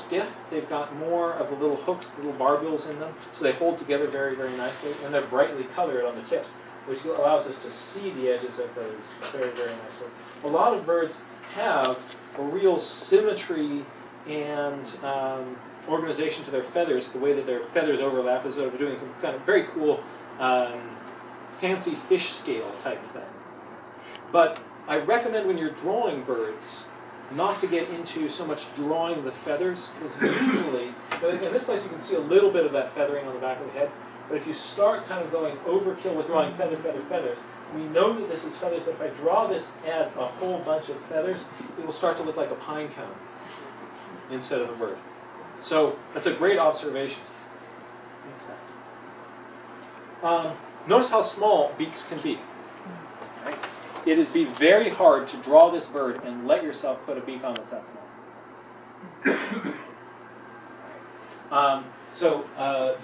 stiff. They've got more of the little hooks, the little barbules in them, so they hold together very, very nicely, and they're brightly colored on the tips, which allows us to see the edges of those very, very nicely. A lot of birds have a real symmetry and organization to their feathers. The way that their feathers overlap is sort of doing some kind of very cool fancy fish scale type of thing. But I recommend when you're drawing birds not to get into so much drawing the feathers, because usually, in this place you can see a little bit of that feathering on the back of the head, but if you start kind of going overkill with drawing feathers, we know that this is feathers, but if I draw this as a whole bunch of feathers, it will start to look like a pine cone instead of a bird. So that's a great observation. Notice how small beaks can be. Right? It would be very hard to draw this bird and let yourself put a beak on that's that small.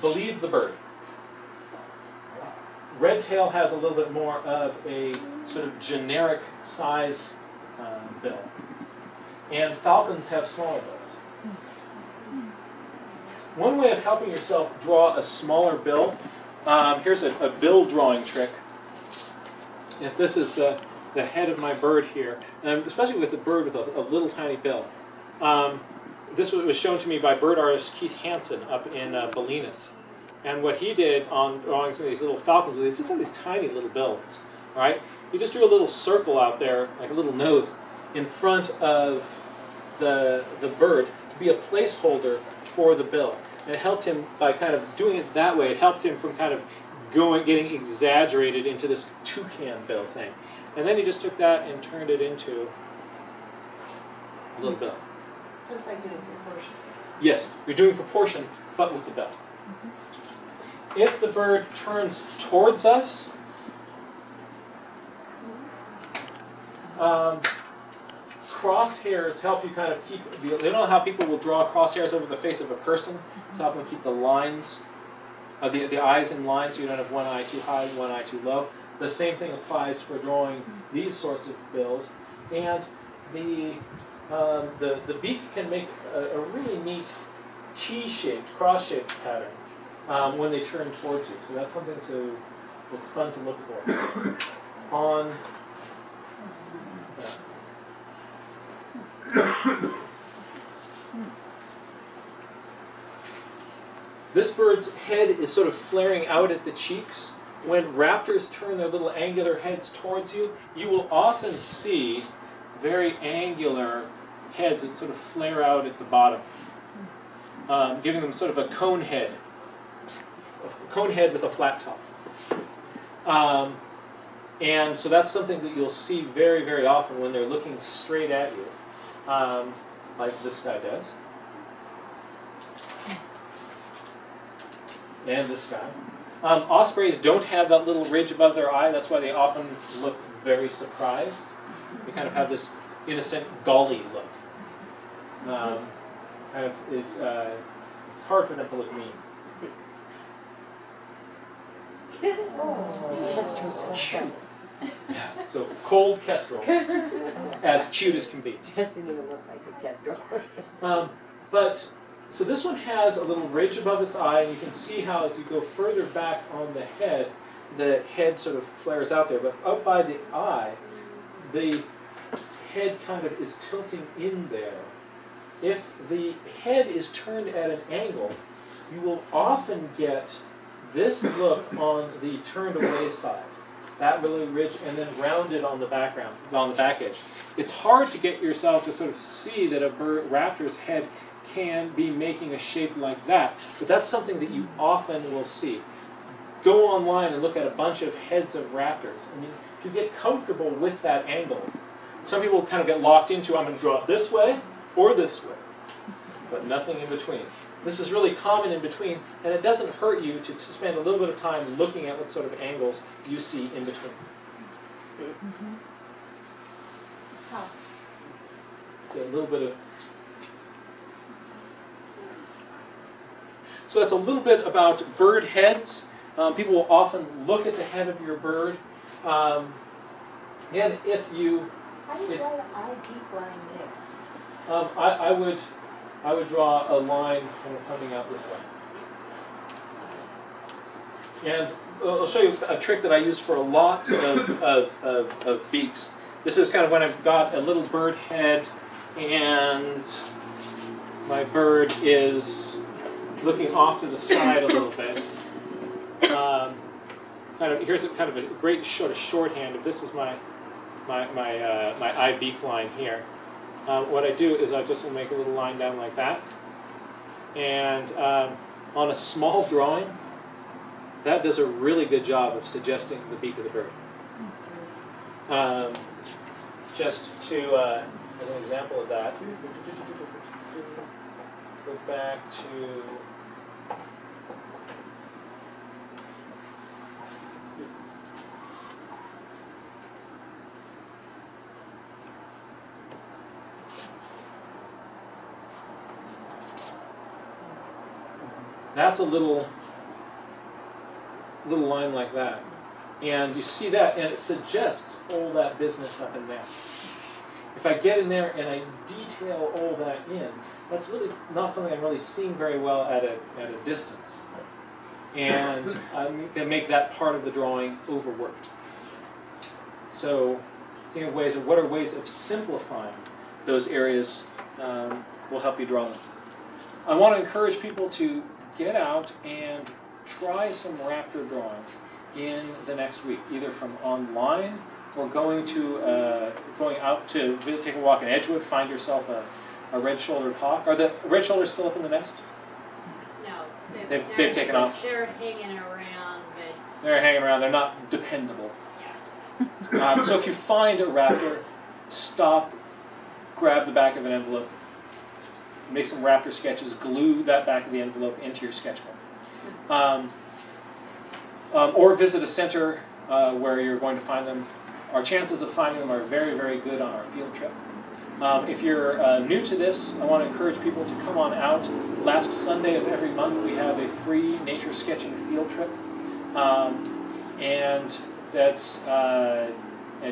Believe the bird. Redtail has a little bit more of a sort of generic size bill. And falcons have smaller bills. One way of helping yourself draw a smaller bill, here's a bill drawing trick. If this is the head of my bird here, and especially with the bird with a little tiny bill. This was shown to me by bird artist Keith Hansen up in Bolinas. And what he did on drawing some of these little falcons, he just had these tiny little bills, right? He just drew a little circle out there, like a little nose, in front of the bird to be a placeholder for the bill. And it helped him, by kind of doing it that way, it helped him from kind of getting exaggerated into this toucan bill thing. And then he just took that and turned it into a little bill. So it's like doing proportion. Yes, you're doing proportion, but with the bill. If the bird turns towards us, crosshairs help you kind of keep, you know how people will draw crosshairs over the face of a person to help them keep the lines, the eyes in line, so you don't have one eye too high, one eye too low. The same thing applies for drawing these sorts of bills. And the beak can make a really neat T-shaped, cross-shaped pattern when they turn towards you. So that's something that's fun to look for. On this bird's head is sort of flaring out at the cheeks. When raptors turn their little angular heads towards you, you will often see very angular heads that sort of flare out at the bottom, giving them sort of a cone head with a flat top. And so that's something that you'll see very, very often when they're looking straight at you, like this guy does. And this guy. Ospreys don't have that little ridge above their eye. That's why they often look very surprised. They kind of have this innocent golly look. It's hard for them to look mean. Kestrel's cute. So cold kestrel, as cute as can be. Doesn't even look like a kestrel. So this one has a little ridge above its eye, and you can see how as you go further back on the head sort of flares out there. But up by the eye, the head kind of is tilting in there. If the head is turned at an angle, you will often get this look on the turned away side. That really ridge, and then rounded on the background, on the back edge. It's hard to get yourself to sort of see that a raptor's head can be making a shape like that, but that's something that you often will see. Go online and look at a bunch of heads of raptors. I mean, if you get comfortable with that angle, some people kind of get locked into, I'm going to draw it this way or this way, but nothing in between. This is really common in between, and it doesn't hurt you to spend a little bit of time looking at what sort of angles you see in between. So a little bit of... So that's a little bit about bird heads. People will often look at the head of your bird. And if you... How do you draw the eye deep line there? I would I would draw a line kind of coming out this way. And I'll show you a trick that I use for a lot of beaks. This is kind of when I've got a little bird head and my bird is looking off to the side a little bit. Here's kind of a great sort of shorthand of this is my eye beak line here. What I do is I just will make a little line down like that. And on a small drawing, that does a really good job of suggesting the beak of the bird. Just to, as an example of that, go back to that's a little line like that. And you see that, and it suggests all that business up in there. If I get in there and I detail all that in, that's really not something I'm really seeing very well at a distance. And I'm going to make that part of the drawing overworked. So think of ways of what are ways of simplifying those areas will help you draw them. I want to encourage people to get out and try some Raptor drawings in the next week, either from online or going out to take a walk in Edgewood, find yourself a red-shouldered hawk. Are the red-shoulders still up in the nest? No, They've taken off. They're hanging around, but They're hanging around. They're not dependable. yeah. So if you find a raptor, stop, grab the back of an envelope, make some raptor sketches, glue that back of the envelope into your sketchbook. Or visit a center where you're going to find them. Our chances of finding them are very, very good on our field trip. If you're new to this, I want to encourage people to come on out. Last Sunday of every month we have a free nature sketching field trip. And that's a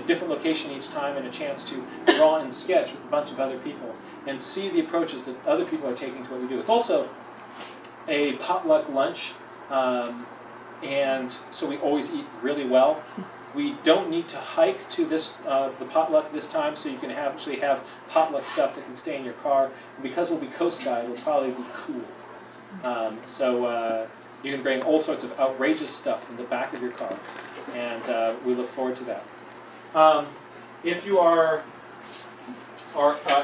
different location each time and a chance to draw and sketch with a bunch of other people and see the approaches that other people are taking to what we do. It's also a potluck lunch, and so we always eat really well. We don't need to hike to this the potluck this time, so you can actually have potluck stuff that can stay in your car. And because we'll be coastside, it'll probably be cool. So you can bring all sorts of outrageous stuff in the back of your car, and we look forward to that. If you are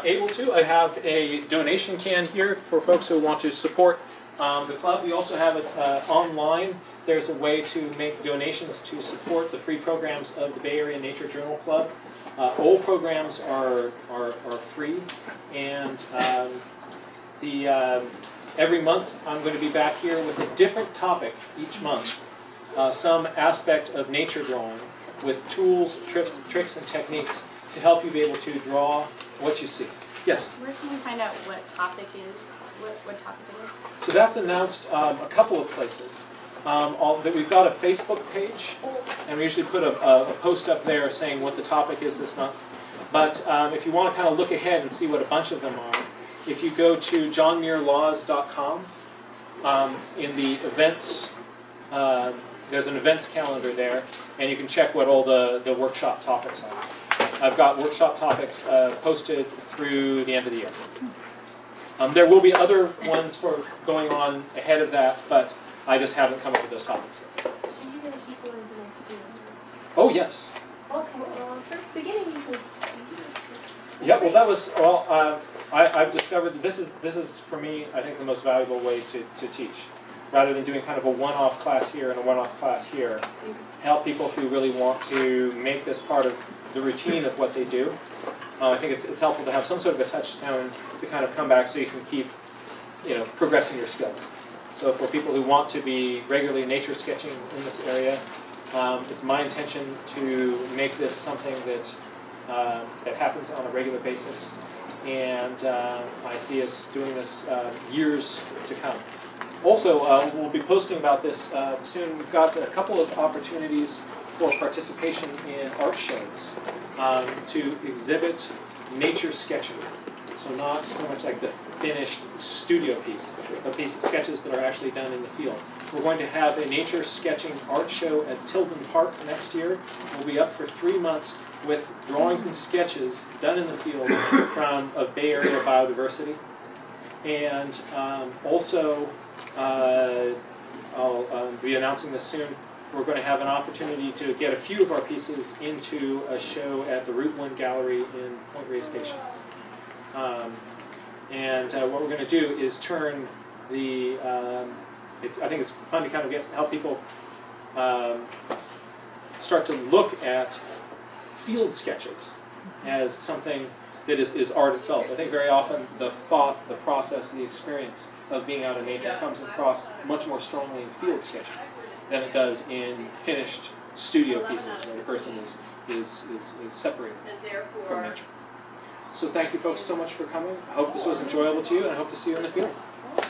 able to, I have a donation can here for folks who want to support the club. We also have it online. There's a way to make donations to support the free programs of the Bay Area Nature Journal Club. All programs are free, and every month I'm going to be back here with a different topic each month, some aspect of nature drawing, with tools, tricks, and techniques to help you be able to draw what you see. Yes? Where can we find out what topic is? What topic it is? So that's announced a couple of places. We've got a Facebook page, and we usually put a post up there saying what the topic is this month. But if you want to kind of look ahead and see what a bunch of them are, if you go to johnmuirlaws.com, in the events, there's an events calendar there, and you can check what all the workshop topics are. I've got workshop topics posted through the end of the year. There will be other ones for going on ahead of that, but I just haven't come up with those topics yet. So you're going to keep going to next year? Oh, yes. Okay, well, first beginning you said... Yeah, well, that was, I've discovered that this is, for me, I think the most valuable way to teach. Rather than doing kind of a one-off class here and a one-off class here, help people who really want to make this part of the routine of what they do. I think it's helpful to have some sort of a touchstone to kind of come back so you can keep, progressing your skills. So for people who want to be regularly nature sketching in this area, it's my intention to make this something that happens on a regular basis, and I see us doing this years to come. Also, we'll be posting about this soon. We've got a couple of opportunities for participation in art shows to exhibit nature sketching. So not so much like the finished studio piece, a piece of sketches that are actually done in the field. We're going to have a nature sketching art show at Tilden Park next year. We'll be up for 3 months with drawings and sketches done in the field from a Bay Area biodiversity. And also, I'll be announcing this soon, we're going to have an opportunity to get a few of our pieces into a show at the Route 1 Gallery in Point Reyes Station. What we're going to do is turn the, I think it's fun to kind of help people start to look at field sketches as something that is art itself. I think very often the thought, the process, the experience of being out in nature comes across much more strongly in field sketches than it does in finished studio pieces where the person is separated from nature. So thank you folks so much for coming. I hope this was enjoyable to you, and I hope to see you in the field.